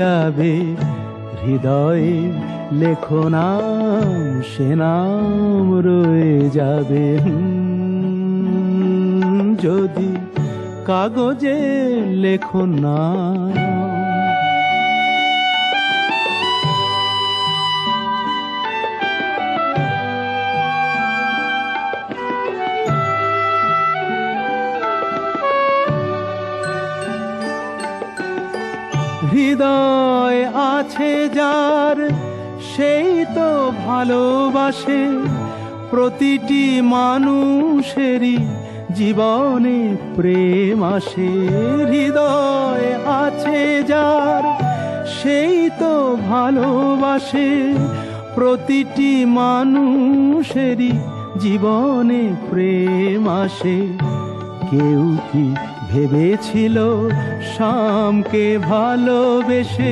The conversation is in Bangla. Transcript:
যাবে হৃদয়ে লেখো নাম, সে নাম রয়ে যাবে। যদি কাগজে লেখো না, হৃদয় আছে যার সেই তো ভালোবাসে, প্রতিটি মানুষেরই জীবনে প্রেম আসে। হৃদয় আছে যার সেই তো ভালোবাসে, প্রতিটি মানুষেরই জীবনে প্রেম আসে। কেউ কি ভেবেছিল শ্যামকে ভালোবেসে